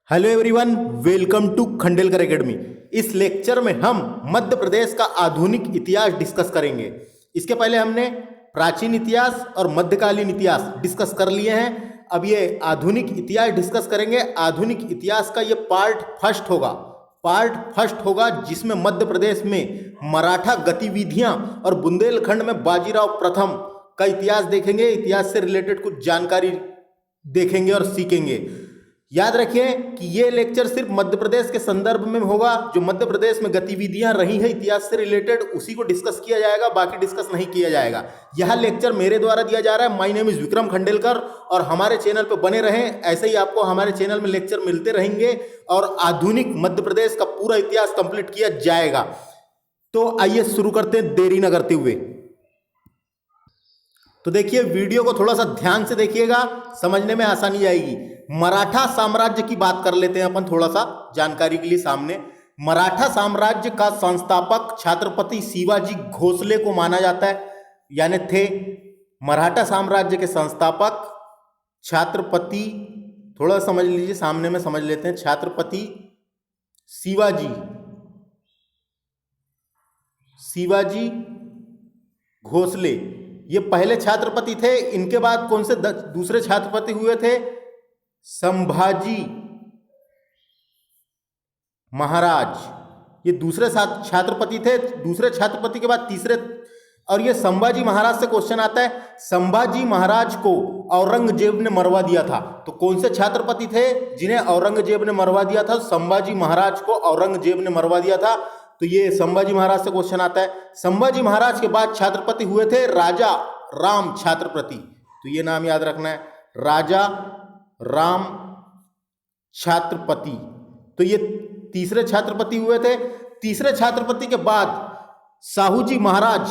Hello everyone, welcome to Khandelkar academy. इस lecture में हम मध्य प्रदेश का आधुनिक इतिहास डिस्कस करेंगे। इसके पहले हमने प्राचीन इतिहास और मध्यकालीन इतिहास डिस्कस कर लिए हैं। अब ये आधुनिक इतिहास डिस्कस करेंगे। आधुनिक इतिहास का ये पार्ट फर्स्ट होगा जिसमें मध्य प्रदेश में मराठा गतिविधियां और बुंदेलखंड में बाजीराव प्रथम का इतिहास देखेंगे। इतिहास से रिलेटेड कुछ जानकारी देखेंगे और सीखेंगे। याद रखिए कि ये लेक्चर सिर्फ मध्य प्रदेश के संदर्भ में होगा। जो मध्य प्रदेश में गतिविधियां रही हैं इतिहास से रिलेटेड उसी को डिस्कस किया जाएगा, बाकी डिस्कस नहीं किया जाएगा। यह लेक्चर मेरे द्वारा दिया जा रहा है। My name is Vikram Khandelkar और हमारे चैनल पर बने रहें। ऐसे ही आपको हमारे चैनल में लेक्चर मिलते रहेंगे और आधुनिक मध्य प्रदेश का पूरा इतिहास कंप्लीट किया जाएगा। तो आइए शुरू करते हैं देरी न करते हुए। तो देखिए, वीडियो को थोड़ा सा ध्यान से देखिएगा, समझने में आसानी आएगी। मराठा साम्राज्य की बात कर लेते हैं अपन थोड़ा सा जानकारी के लिए सामने। मराठा साम्राज्य का संस्थापक छत्रपति शिवाजी भोसले को माना जाता है, यानी थे। मराठा साम्राज्य के संस्थापक छत्रपति, थोड़ा समझ लीजिए, सामने में समझ लेते हैं। छत्रपति शिवाजी भोसले ये पहले छत्रपति थे। इनके बाद कौन से दूसरे छत्रपति हुए थे? संभाजी महाराज, ये दूसरे छत्रपति थे। दूसरे छत्रपति के बाद तीसरे, और ये संभाजी महाराज से क्वेश्चन आता है। संभाजी महाराज को औरंगजेब ने मरवा दिया था। तो कौन से छत्रपति थे जिन्हें औरंगजेब ने मरवा दिया था? संभाजी महाराज को औरंगजेब ने मरवा दिया था। तो ये संभाजी महाराज से क्वेश्चन आता है। संभाजी महाराज के बाद छत्रपति हुए थे राजा राम छत्रपति। तो ये नाम याद रखना है, राजा राम छत्रपति। तो ये तीसरे छत्रपति हुए थे। तीसरे छत्रपति के बाद साहूजी महाराज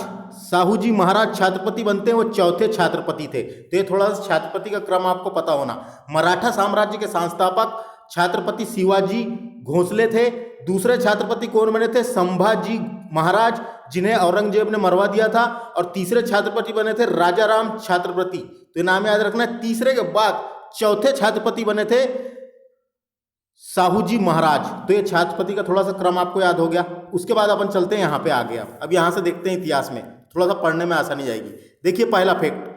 छत्रपति बनते हैं, वो चौथे छत्रपति थे। तो ये थोड़ा सा छत्रपति का क्रम आपको पता होना। मराठा साम्राज्य के संस्थापक छत्रपति शिवाजी भोसले थे। दूसरे छत्रपति कौन बने थे? संभाजी महाराज, जिन्हें औरंगजेब ने मरवा दिया था। और तीसरे छत्रपति बने थे राजा राम छत्रपति। तो नाम याद रखना है। तीसरे के बाद चौथे छत्रपति बने थे साहूजी महाराज। तो ये छत्रपति का थोड़ा सा क्रम आपको याद हो गया। उसके बाद अपन चलते हैं यहाँ पे आगे। अब यहाँ से देखते हैं इतिहास में, थोड़ा सा पढ़ने में आसानी जाएगी। देखिए, पहला फैक्ट,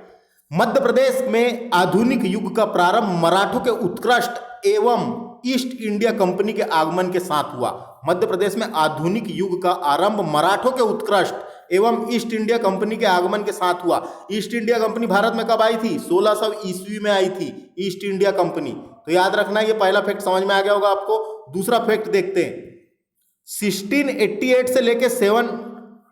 मध्य प्रदेश में आधुनिक युग का प्रारंभ मराठों के उत्कृष्ट एवं ईस्ट इंडिया कंपनी के आगमन के साथ हुआ। मध्य प्रदेश में आधुनिक युग का आरंभ मराठों के उत्कृष्ट एवं ईस्ट इंडिया कंपनी के आगमन के साथ हुआ। ईस्ट इंडिया कंपनी भारत में कब आई थी? 1600 ईस्वी में आई थी ईस्ट इंडिया कंपनी। तो याद रखना, ये पहला फैक्ट समझ में आ गया होगा आपको। दूसरा फैक्ट देखते हैं। 1688 से लेकर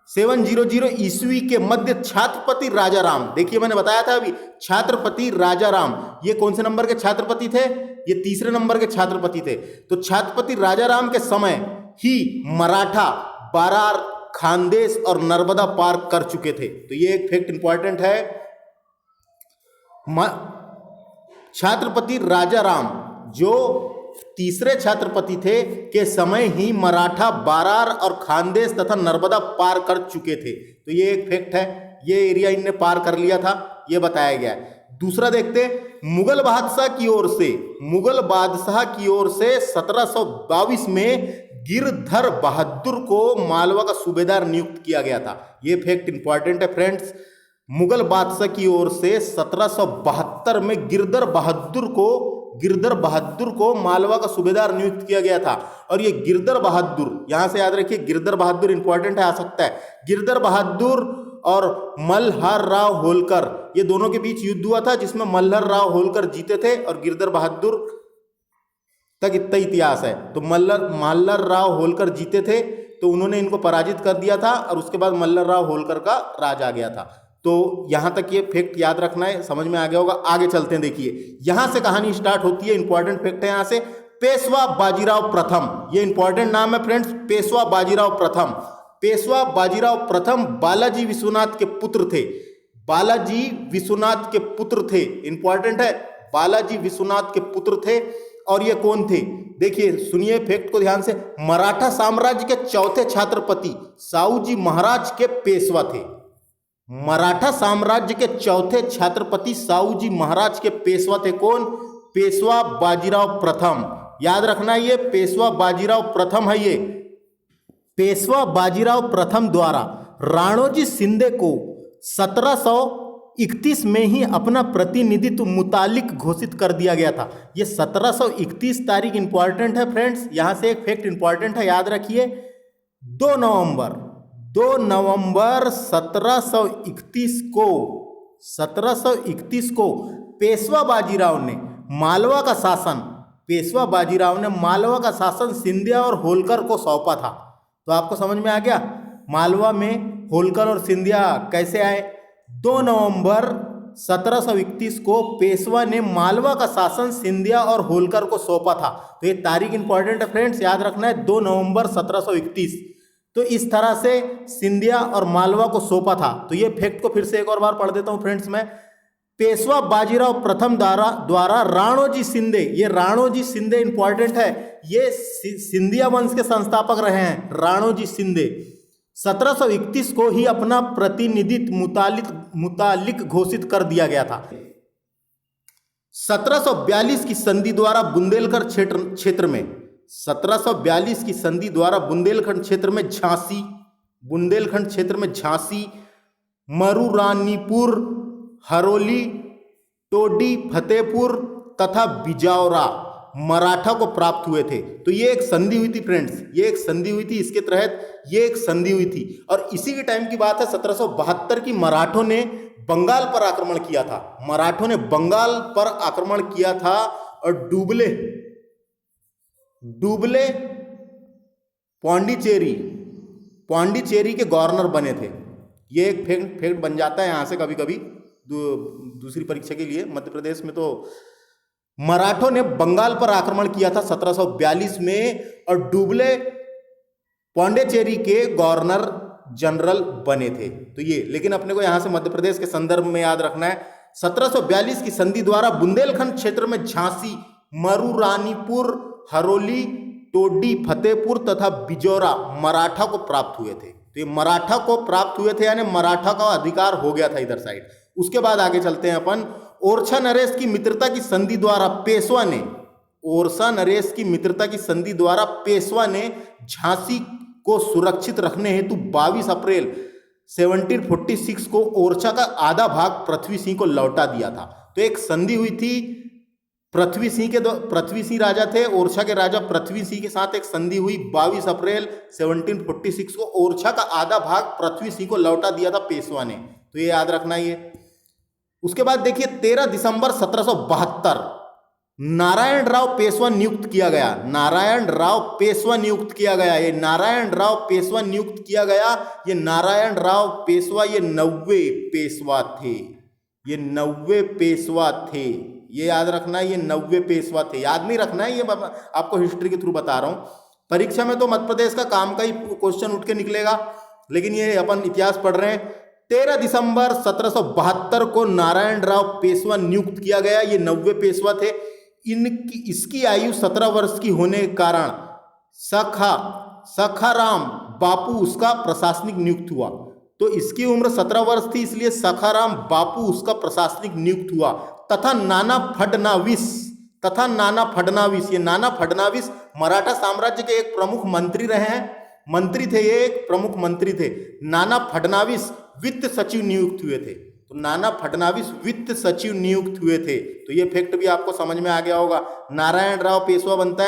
700 ईस्वी के मध्य छत्रपति राजाराम, देखिए मैंने बताया था अभी, छत्रपति राजाराम ये कौन से नंबर के छत्रपति थे? ये तीसरे नंबर के छत्रपति थे। तो छत्रपति राजाराम के समय ही मराठा बारार, खानदेश और नर्मदा पार कर चुके थे। तो ये एक फैक्ट इंपॉर्टेंट है। छत्रपति राजाराम जो तीसरे छत्रपति थे के समय ही मराठा बारार और खानदेश तथा नर्मदा पार कर चुके थे। तो ये एक फैक्ट है, ये एरिया इनने पार कर लिया था, ये बताया गया है। दूसरा देखते, मुगल बादशाह की ओर से 1722 में गिरधर बहादुर को मालवा का सूबेदार नियुक्त किया गया था। ये फैक्ट इंपॉर्टेंट है फ्रेंड्स। मुगल बादशाह की ओर से 1772 में गिरधर बहादुर को मालवा का सूबेदार नियुक्त किया गया था। और ये गिरधर बहादुर, यहां से याद रखिए, गिरधर बहादुर इंपॉर्टेंट है, आ सकता है। गिरधर बहादुर और मल्हार राव होलकर, ये दोनों के बीच युद्ध हुआ था जिसमें मल्हार राव होलकर जीते थे और गिरधर बहादुर तक इतना इतिहास है। तो मल्हार राव होलकर जीते थे, तो उन्होंने इनको पराजित कर दिया था और उसके बाद मल्हार राव होलकर का राज आ गया था। तो यहां तक ये फैक्ट याद रखना है, समझ में आ गया होगा। आगे चलते हैं। देखिए, यहां से कहानी स्टार्ट होती है। इंपॉर्टेंट फैक्ट है यहां से, पेशवा बाजीराव प्रथम, ये इंपॉर्टेंट नाम है फ्रेंड्स, पेशवा बाजीराव प्रथम। पेशवा बाजीराव प्रथम बालाजी विश्वनाथ के पुत्र थे। बालाजी विश्वनाथ के पुत्र थे, इंपॉर्टेंट है, बालाजी विश्वनाथ के पुत्र थे। और ये कौन थे? देखिए, सुनिए फैक्ट को ध्यान से। मराठा साम्राज्य के चौथे छत्रपति साहूजी महाराज के पेशवा थे। मराठा साम्राज्य के चौथे छत्रपति साहूजी महाराज के पेशवा थे कौन? पेशवा बाजीराव प्रथम। याद रखना ये पेशवा बाजीराव प्रथम है। ये पेशवा बाजीराव प्रथम द्वारा राणोजी शिंदे को 1731 में ही अपना प्रतिनिधित्व मुतालिक घोषित कर दिया गया था। ये 1731 तारीख इंपॉर्टेंट है फ्रेंड्स। यहां से एक फैक्ट इंपॉर्टेंट है, याद रखिए। 2 नवंबर 1731 को पेशवा बाजीराव ने मालवा का शासन सिंधिया और होलकर को सौंपा था। तो आपको समझ में आ गया मालवा में होलकर और सिंधिया कैसे आए। 2 नवंबर 1731 को पेशवा ने मालवा का शासन सिंधिया और होलकर को सौंपा था। तो ये तारीख इंपॉर्टेंट है फ्रेंड्स, याद रखना है 2 नवंबर 1731। तो इस तरह से सिंधिया और मालवा को सौंपा था। तो ये फैक्ट को फिर से एक और बार पढ़ देता हूं फ्रेंड्स मैं। पेशवा बाजीराव प्रथम द्वारा राणोजी शिंदे, ये राणोजी शिंदे इंपॉर्टेंट है, ये सिंधिया वंश के संस्थापक रहे हैं राणोजी शिंदे। 1731 को ही अपना प्रतिनिधित्व मुतालिक घोषित कर दिया गया था। 1742 की संधि द्वारा बुंदेलखंड क्षेत्र में 1742 की संधि द्वारा बुंदेलखंड क्षेत्र में झांसी, मरुरानीपुर, हरोली, टोडी, फतेहपुर तथा बिजावरा मराठा को प्राप्त हुए थे। तो ये एक संधि हुई थी फ्रेंड्स, ये एक संधि हुई थी, इसके तहत ये एक संधि हुई थी। और इसी के टाइम की बात है 1772 की मराठों ने बंगाल पर आक्रमण किया था और डुबले पौंडीचेरी के गवर्नर बने थे। ये एक फैक्ट बन जाता है यहाँ से कभी कभी दूसरी परीक्षा के लिए। मध्य प्रदेश में तो मराठों ने बंगाल पर आक्रमण किया था 1742 में और डुबले पौंडीचेरी के गवर्नर जनरल बने थे। तो ये, लेकिन अपने को यहां से मध्य प्रदेश के संदर्भ में याद रखना है। 1742 की संधि द्वारा बुंदेलखंड क्षेत्र में झांसी, मरुरानीपुर, हरोली, टोडी, फतेहपुर तथा बिजौरा मराठा को प्राप्त हुए थे। तो ये मराठा को प्राप्त हुए थे यानी मराठा का अधिकार हो गया था इधर साइड। उसके बाद आगे चलते हैं अपन। ओरछा नरेश की मित्रता की संधि द्वारा पेशवा ने झांसी को सुरक्षित रखने हेतु 22 अप्रैल 1746 को ओरछा का आधा भाग पृथ्वी सिंह को लौटा दिया था। तो एक संधि हुई थी, पृथ्वी सिंह राजा थे, ओरछा के राजा पृथ्वी सिंह के साथ एक संधि हुई 22 अप्रैल 1746 को। ओरछा का आधा भाग पृथ्वी सिंह को लौटा दिया था पेशवा ने। तो ये याद रखना ये। उसके बाद देखिए 13 दिसंबर 1772 नारायण राव पेशवा नियुक्त किया गया। ये नारायण राव पेशवा नियुक्त किया गया। ये नारायण राव पेशवा ये 90 पेशवा थे। ये याद रखना है, ये 90 पेशवा थे। याद नहीं रखना है, ये आपको हिस्ट्री के थ्रू बता रहा हूं। परीक्षा में तो मध्य प्रदेश का काम का ही क्वेश्चन उठ के निकलेगा, लेकिन ये अपन इतिहास पढ़ रहे हैं। 13 दिसंबर 1772 को नारायण राव पेशवा नियुक्त किया गया। ये 90 पेशवा थे। इसकी आयु 17 वर्ष की होने के कारण सखाराम बापू उसका प्रशासनिक नियुक्त हुआ। तो इसकी उम्र 17 वर्ष थी, इसलिए सखाराम बापू उसका प्रशासनिक नियुक्त हुआ। तथा नाना फडणवीस, ये नाना फडणवीस मराठा साम्राज्य के एक प्रमुख मंत्री रहे हैं, ये एक प्रमुख मंत्री थे। नाना फडणवीस वित्त सचिव नियुक्त हुए थे। तो नाना फडणवीस वित्त सचिव नियुक्त हुए थे। तो ये फैक्ट भी आपको समझ में आ गया होगा। नारायण राव पेशवा बनते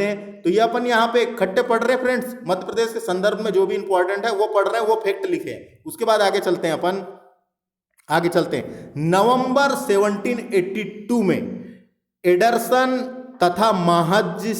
हैं। तो ये अपन यहाँ पे इकट्ठे पढ़ रहे हैं फ्रेंड्स, मध्य प्रदेश के संदर्भ में जो भी इंपॉर्टेंट है वो पढ़ रहे हैं, वो फैक्ट लिखे हैं। उसके बाद आगे चलते हैं अपन, नवंबर 1782 में एडरसन तथा महादजी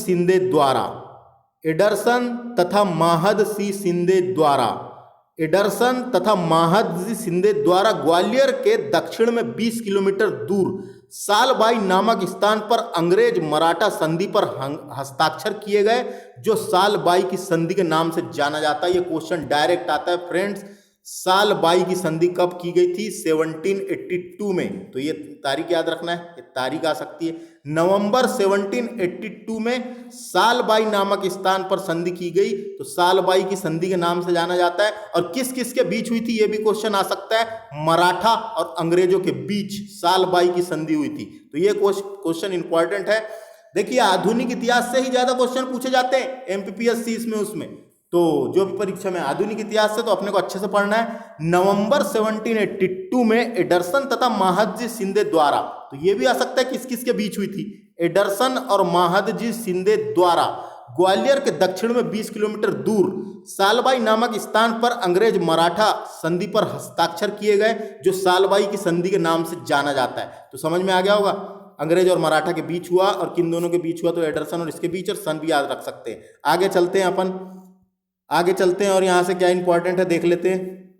शिंदे द्वारा ग्वालियर के दक्षिण में 20 किलोमीटर दूर सालबाई नामक स्थान पर अंग्रेज मराठा संधि पर हस्ताक्षर किए गए, जो सालबाई की संधि के नाम से जाना जाता है। ये क्वेश्चन डायरेक्ट आता है फ्रेंड्स। सालबाई की संधि कब की गई थी? 1782 में। तो ये तारीख याद रखना है, ये तारीख आ सकती है। नवंबर 1782 में सालबाई नामक स्थान पर संधि की गई, तो सालबाई की संधि के नाम से जाना जाता है। और किस किस के बीच हुई थी ये भी क्वेश्चन आ सकता है। मराठा और अंग्रेजों के बीच सालबाई की संधि हुई थी। तो ये क्वेश्चन इंपॉर्टेंट है। देखिए आधुनिक इतिहास से ही ज्यादा क्वेश्चन पूछे जाते हैं एमपीपीएससी इसमें उसमें, तो जो भी परीक्षा में आधुनिक इतिहास से तो अपने को अच्छे से पढ़ना है। नवंबर 1782 में एडरसन तथा महादजी शिंदे द्वारा, तो ये भी आ सकता है किस किस के बीच हुई थी, एडरसन और महादजी शिंदे द्वारा ग्वालियर के दक्षिण में 20 किलोमीटर दूर सालबाई नामक स्थान पर अंग्रेज मराठा संधि पर हस्ताक्षर किए गए, जो सालबाई की संधि के नाम से जाना जाता है। तो समझ में आ गया होगा अंग्रेज और मराठा के बीच हुआ, और किन दोनों के बीच हुआ, तो एडरसन और इसके बीच, और सन भी याद रख सकते हैं। आगे चलते हैं अपन, आगे चलते हैं और यहां से क्या इंपॉर्टेंट है देख लेते हैं।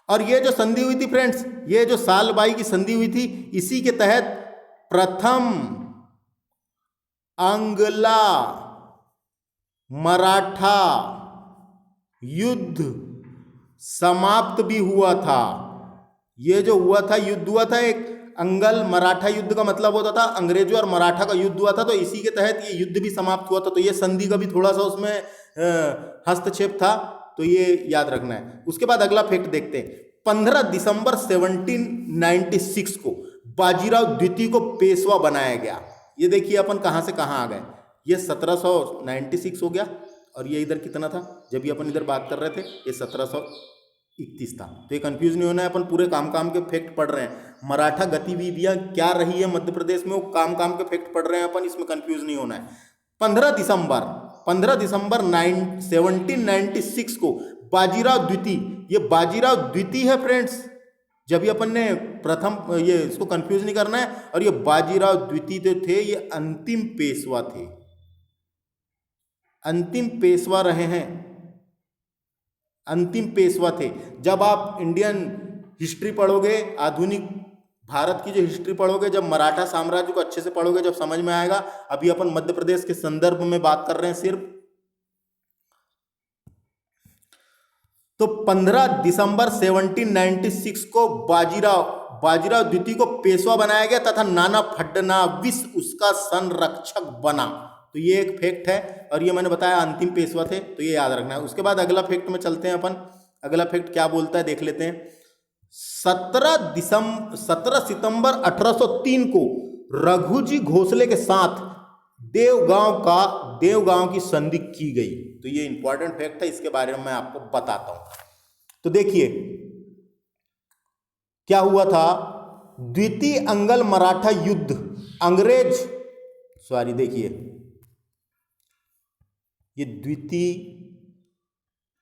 और ये जो संधि हुई थी फ्रेंड्स, ये जो सालबाई की संधि हुई थी, इसी के तहत प्रथम आंग्ला मराठा युद्ध समाप्त भी हुआ था। ये जो हुआ था, युद्ध हुआ था, एक अंगल मराठा युद्ध का मतलब होता था अंग्रेजों और मराठा का युद्ध हुआ था, तो इसी के तहत ये युद्ध भी समाप्त हुआ था। तो ये संधि का भी थोड़ा सा उसमें हस्तक्षेप था, तो ये याद रखना है। उसके बाद अगला फैक्ट देखते हैं। 15 दिसंबर 1796 को बाजीराव द्वितीय को पेशवा बनाया गया। ये देखिए अपन कहाँ से कहाँ आ गए, ये 1796 हो गया, और ये इधर कितना था जब ये अपन इधर बात कर रहे थे, ये 1731 था। तो ये कंफ्यूज नहीं होना है, अपन पूरे काम काम के फैक्ट पढ़ रहे हैं। मराठा गतिविधियां क्या रही है मध्य प्रदेश में, वो काम काम के फैक्ट पढ़ रहे हैं अपन, इसमें कंफ्यूज नहीं होना है। 15 दिसंबर 1796 को बाजीराव द्वितीय, ये बाजीराव द्वितीय है फ्रेंड्स, जब ये अपन ने प्रथम, ये इसको कंफ्यूज नहीं करना है। और ये बाजीराव द्वितीय तो थे, ये अंतिम पेशवा थे, अंतिम पेशवा रहे हैं, अंतिम पेशवा थे। जब आप इंडियन हिस्ट्री पढ़ोगे, आधुनिक भारत की जो हिस्ट्री पढ़ोगे, जब मराठा साम्राज्य को अच्छे से पढ़ोगे, जब समझ में आएगा। अभी अपन मध्य प्रदेश के संदर्भ में बात कर रहे हैं सिर्फ। तो 15 दिसंबर 1796 को बाजीराव द्वितीय को पेशवा बनाया गया तथा नाना फडणवीस उसका संरक्षक बना। तो ये एक फैक्ट है, और ये मैंने बताया अंतिम पेशवा थे, तो ये याद रखना है। उसके बाद अगला फैक्ट में चलते हैं अपन। अगला फैक्ट क्या बोलता है देख लेते हैं। 17 सितंबर 1803 को रघुजी घोसले के साथ देवगांव की संधि की गई। तो ये इंपॉर्टेंट फैक्ट है, इसके बारे में मैं आपको बताता हूं। तो देखिए क्या हुआ था, द्वितीय अंगल मराठा युद्ध, देखिए ये द्वितीय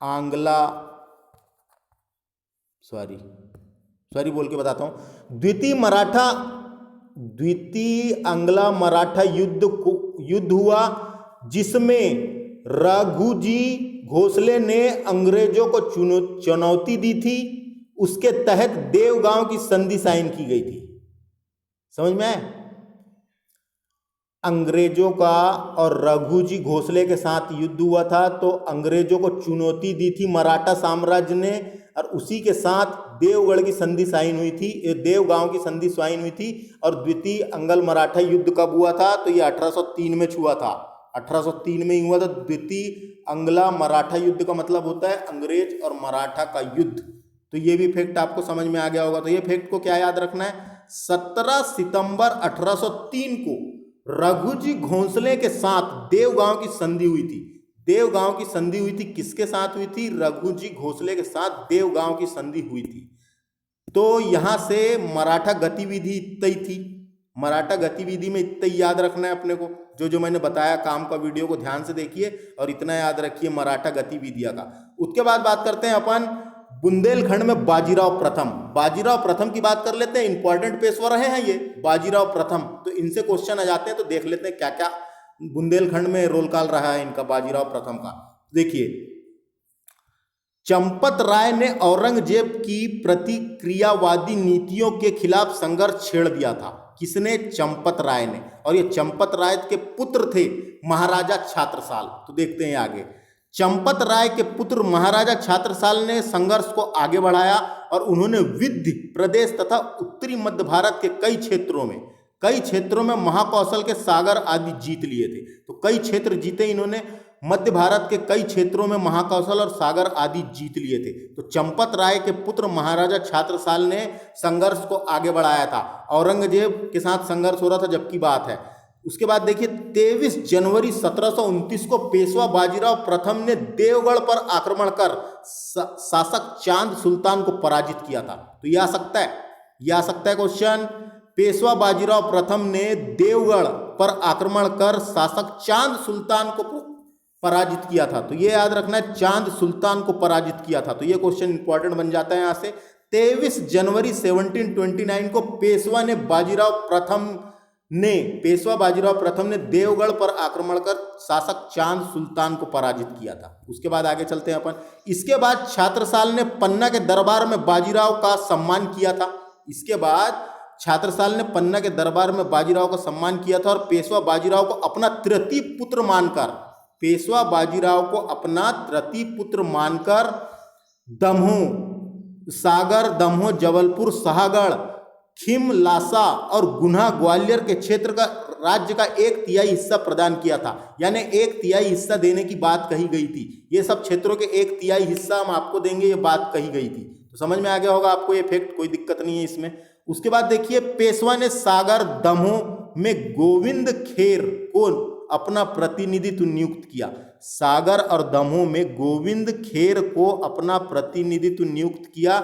आंगला, बोल के बताता हूं। द्वितीय अंगला मराठा युद्ध हुआ, जिसमें रघुजी घोसले ने अंग्रेजों को चुनौती दी थी। उसके तहत देवगांव की संधि साइन की गई थी। समझ में आया? अंग्रेजों का और रघुजी घोसले के साथ युद्ध हुआ था, तो अंग्रेजों को चुनौती दी थी मराठा साम्राज्य ने, और उसी के साथ देवगढ़ की संधि साइन हुई थी, देवगांव की संधि साइन हुई थी। और द्वितीय अंगल मराठा युद्ध कब हुआ था, तो ये 1803 में हुआ था, 1803 में ही हुआ था। द्वितीय अंगला मराठा युद्ध का मतलब होता है अंग्रेज और मराठा का युद्ध। तो ये भी फैक्ट आपको समझ में आ गया होगा। तो ये फैक्ट को क्या याद रखना है, 17 सितंबर 1803 को रघुजी घोसले के साथ देवगांव की संधि हुई थी। देवगांव की संधि हुई थी, किसके साथ हुई थी, रघुजी घोसले के साथ देवगांव की संधि हुई थी। तो यहां से मराठा गतिविधि इतना ही थी, मराठा गतिविधि में इतना ही याद रखना है अपने को। जो मैंने बताया काम का वीडियो को ध्यान से देखिए और इतना याद रखिए मराठा गतिविधियां का। उसके बाद बात करते हैं अपन बुंदेलखंड में बाजीराव प्रथम की बात कर लेते हैं। इंपॉर्टेंट पेशवा रहे हैं ये बाजीराव प्रथम, तो इनसे क्वेश्चन आ जाते हैं। तो देख लेते हैं क्या क्या बुंदेलखंड में रोल कॉल रहा है इनका बाजीराव प्रथम का। देखिए, चंपत राय ने औरंगजेब की प्रतिक्रियावादी नीतियों के खिलाफ संघर्ष छेड़ दिया था। किसने? चंपत राय ने। और ये चंपत राय के पुत्र थे महाराजा छत्रसाल। तो देखते हैं आगे। चंपत राय के पुत्र महाराजा छत्रसाल ने संघर्ष को आगे बढ़ाया और उन्होंने विंध्य प्रदेश तथा उत्तरी मध्य भारत के कई क्षेत्रों में महाकौशल के सागर आदि जीत लिए थे। तो कई क्षेत्र जीते इन्होंने, मध्य भारत के कई क्षेत्रों में महाकौशल और सागर आदि जीत लिए थे। तो चंपत राय के पुत्र महाराजा छत्रसाल ने संघर्ष को आगे बढ़ाया था। औरंगजेब के साथ संघर्ष हो रहा था जब की बात है। उसके बाद देखिए 23 जनवरी 1729 को पेशवा बाजीराव प्रथम ने देवगढ़ पर आक्रमण कर शासक चांद सुल्तान को पराजित किया था। तो यह आ सकता है, यह आ सकता है क्वेश्चन। पेशवा बाजीराव प्रथम ने देवगढ़ पर आक्रमण कर शासक चांद सुल्तान को पराजित किया था। तो ये याद रखना है, चांद सुल्तान को पराजित किया था। तो ये क्वेश्चन इंपॉर्टेंट बन जाता है यहां से। 23 जनवरी 1729 को पेशवा बाजीराव प्रथम ने देवगढ़ पर आक्रमण कर शासक चांद सुल्तान को पराजित किया था। उसके बाद आगे चलते हैं अपन। इसके बाद छात्रसाल ने पन्ना के दरबार में बाजीराव का सम्मान किया था। इसके बाद छात्रसाल ने पन्ना के दरबार में बाजीराव का सम्मान किया था और पेशवा बाजीराव को अपना तृतीय पुत्र मानकर दमोह, सागर, दमोह, जबलपुर, शाहगढ़, खिम, लासा और गुना, ग्वालियर के क्षेत्र का राज्य का 1/3 हिस्सा प्रदान किया था। यानी 1/3 हिस्सा देने की बात कही गई थी। ये सब क्षेत्रों के 1/3 हिस्सा हम आपको देंगे, ये बात कही गई थी। तो समझ में आ गया होगा आपको ये फैक्ट, कोई दिक्कत नहीं है इसमें। उसके बाद देखिए पेशवा ने सागर, दमोह में गोविंद खेर को अपना प्रतिनिधित्व नियुक्त किया। सागर और दमोह में गोविंद खेर को अपना प्रतिनिधित्व नियुक्त किया।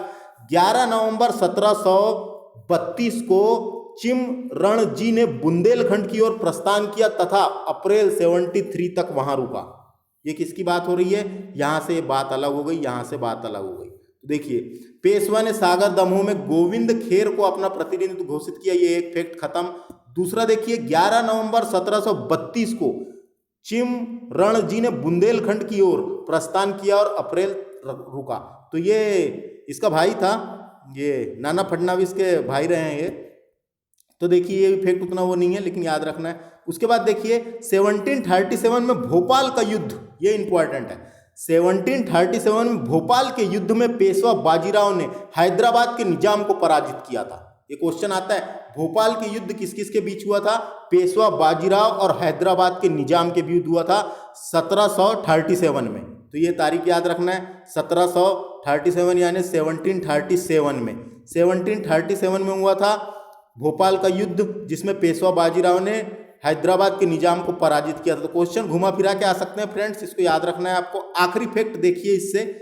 11 नवंबर 1732 को चिमरणजी ने बुंदेलखंड की ओर प्रस्थान किया तथा अप्रैल 73 तक वहां रुका। ये किसकी बात हो रही है? यहां से बात अलग हो गई, यहां से बात अलग हो गई। तो देखिए पेशवा ने सागर, दमोह में गोविंद खेर को अपना प्रतिनिधित्व घोषित किया। ये एक फैक्ट खत्म। दूसरा देखिए 11 नवंबर 1732 को चिमरणजी ने बुंदेलखंड की ओर प्रस्थान किया और अप्रैल रुका। तो ये इसका भाई था, ये नाना फडणवीस के भाई रहे हैं ये। तो देखिए ये फैक्ट उतना वो नहीं है, लेकिन याद रखना है। उसके बाद देखिए 1737 में भोपाल का युद्ध, ये इंपॉर्टेंट है। 1737 में भोपाल के युद्ध में पेशवा बाजीराव ने हैदराबाद के निजाम को पराजित किया था। ये क्वेश्चन आता है, भोपाल के युद्ध किस किस के बीच हुआ था? पेशवा बाजीराव और हैदराबाद के निजाम के बीच हुआ था 1737 में। तो ये तारीख याद रखना है, 1737 यानी 1737 में। 1737 में हुआ था भोपाल का युद्ध, जिसमें पेशवा बाजीराव ने हैदराबाद के निजाम को पराजित किया था। तो क्वेश्चन घुमा फिरा के आ सकते हैं फ्रेंड्स, इसको याद रखना है आपको। आखिरी फैक्ट देखिए इससे,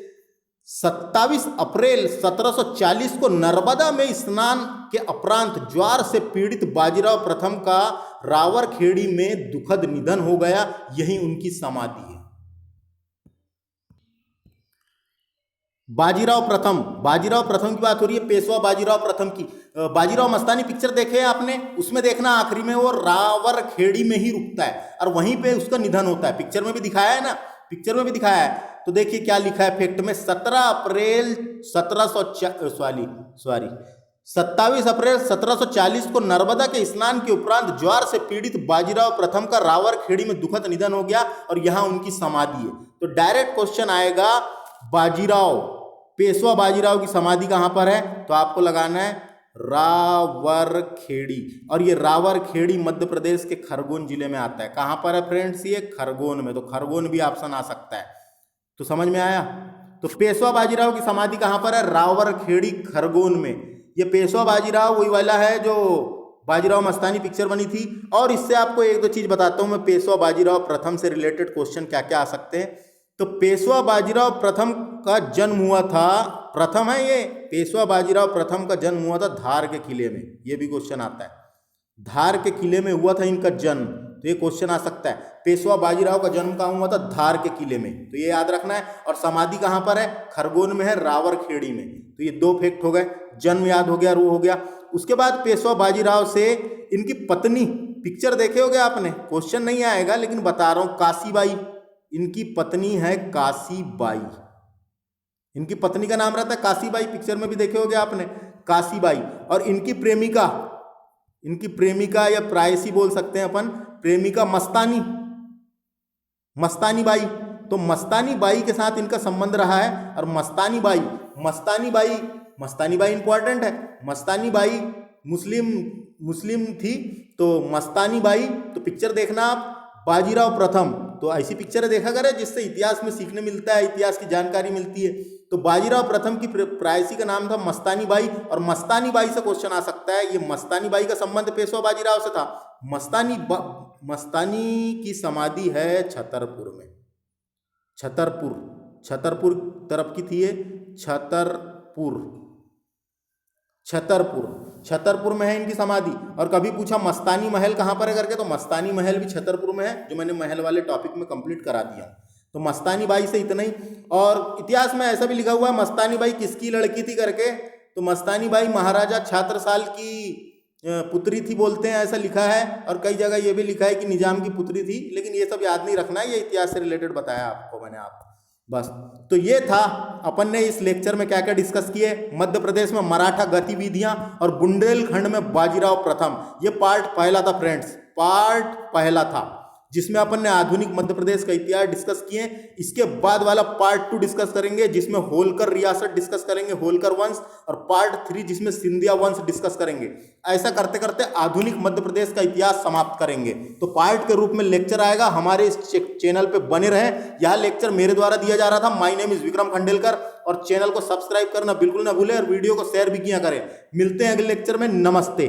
27 अप्रैल 1740 को नर्मदा में स्नान के उपरांत ज्वर से पीड़ित बाजीराव प्रथम का रावरखेड़ी में दुखद निधन हो गया। यही उनकी समाधि है। बाजीराव प्रथम की बात हो रही है, पेशवा बाजीराव प्रथम की। बाजीराव मस्तानी पिक्चर देखे हैं आपने? उसमें देखना आखिरी में वो रावरखेड़ी में ही रुकता है और वहीं पे उसका निधन होता है। पिक्चर में भी दिखाया है ना, पिक्चर में भी दिखाया है। तो देखिए क्या लिखा है फैक्ट में, 27 अप्रैल 1740 को नर्मदा के स्नान के उपरांत ज्वर से पीड़ित बाजीराव प्रथम का रावरखेड़ी में दुखद निधन हो गया और यहां उनकी समाधि है। तो डायरेक्ट क्वेश्चन आएगा, पेशवा बाजीराव की समाधि कहां पर है? तो आपको लगाना है रावरखेड़ी, और ये रावरखेड़ी मध्य प्रदेश के खरगोन जिले में आता है। कहां पर है फ्रेंड्स? ये खरगोन में। तो खरगोन भी ऑप्शन आ सकता है। तो समझ में आया? तो पेशवा बाजीराव की समाधि कहां पर है? रावरखेड़ी, खरगोन में। ये पेशवा बाजीराव वही वाला है जो बाजीराव मस्तानी पिक्चर बनी थी। और इससे आपको एक दो चीज बताता हूं मैं, पेशवा बाजीराव प्रथम से रिलेटेड क्वेश्चन क्या क्या आ सकते हैं। तो पेशवा बाजीराव प्रथम का जन्म हुआ था, प्रथम है ये, पेशवा बाजीराव प्रथम का जन्म हुआ था धार के किले में। ये भी क्वेश्चन आता है, धार के किले में हुआ था इनका जन्म। तो ये क्वेश्चन आ सकता है, पेशवा बाजीराव का जन्म कहाँ हुआ था? धार के किले में। तो ये याद रखना है। और समाधि कहाँ पर है? खरगोन में है, रावरखेड़ी में। तो ये दो फैक्ट हो गए, जन्म याद हो गया, रू हो गया। उसके बाद पेशवा बाजीराव से इनकी पत्नी, पिक्चर देखे होगे आपने, क्वेश्चन नहीं आएगा लेकिन बता रहा हूं, काशीबाई। इनकी पत्नी है काशीबाई, इनकी पत्नी का नाम रहता है काशीबाई, पिक्चर में भी देखे होगे आपने, काशीबाई। और इनकी प्रेमिका या प्रायसी बोल सकते हैं अपन, प्रेमिका मस्तानी बाई। तो मस्तानी बाई के साथ इनका संबंध रहा है। और मस्तानी बाई इंपॉर्टेंट है। मस्तानी बाई मुस्लिम थी। तो मस्तानी बाई, तो पिक्चर देखना आप, बाजीराव प्रथम। तो ऐसी पिक्चर देखा करें जिससे इतिहास में सीखने मिलता है, इतिहास की जानकारी मिलती है। तो बाजीराव प्रथम की प्रायसी का नाम था मस्तानी बाई, और मस्तानी बाई से क्वेश्चन आ सकता है। ये मस्तानी बाई का संबंध पेशवा बाजीराव से था। मस्तानी की समाधि है छतरपुर में। छतरपुर, छतरपुर तरफ की थी ये, छतरपुर, छतरपुर, छतरपुर में है इनकी समाधि। और कभी पूछा मस्तानी महल कहाँ पर है करके, तो मस्तानी महल भी छतरपुर में है, जो मैंने महल वाले टॉपिक में कंप्लीट करा दिया। तो मस्तानी बाई से इतना ही। और इतिहास में ऐसा भी लिखा हुआ है मस्तानी बाई किसकी लड़की थी करके, तो मस्तानी बाई महाराजा छत्रसाल की पुत्री थी बोलते हैं, ऐसा लिखा है। और कई जगह ये भी लिखा है कि निजाम की पुत्री थी, लेकिन ये सब याद नहीं रखना है, ये इतिहास से रिलेटेड बताया आपको मैंने बस। तो ये था अपन ने इस लेक्चर में क्या क्या डिस्कस किए, मध्य प्रदेश में मराठा गतिविधियां और बुंदेलखंड में बाजीराव प्रथम। ये पार्ट पहला था फ्रेंड्स, पार्ट पहला था, जिसमें अपन ने आधुनिक मध्य प्रदेश का इतिहास डिस्कस किए। इसके बाद वाला पार्ट 2 डिस्कस करेंगे, जिसमें होलकर रियासत डिस्कस करेंगे, होलकर वंश, और पार्ट 3 जिसमें सिंधिया वंश डिस्कस करेंगे। ऐसा करते करते आधुनिक मध्य प्रदेश का इतिहास समाप्त करेंगे। तो पार्ट के रूप में लेक्चर आएगा, हमारे इस चैनल पे बने रहें। यह लेक्चर मेरे द्वारा दिया जा रहा था। My name is Vikram Khandelkar, और चैनल को सब्सक्राइब करना बिल्कुल ना भूलें, और वीडियो को शेयर भी किया करें। मिलते हैं अगले लेक्चर में, नमस्ते।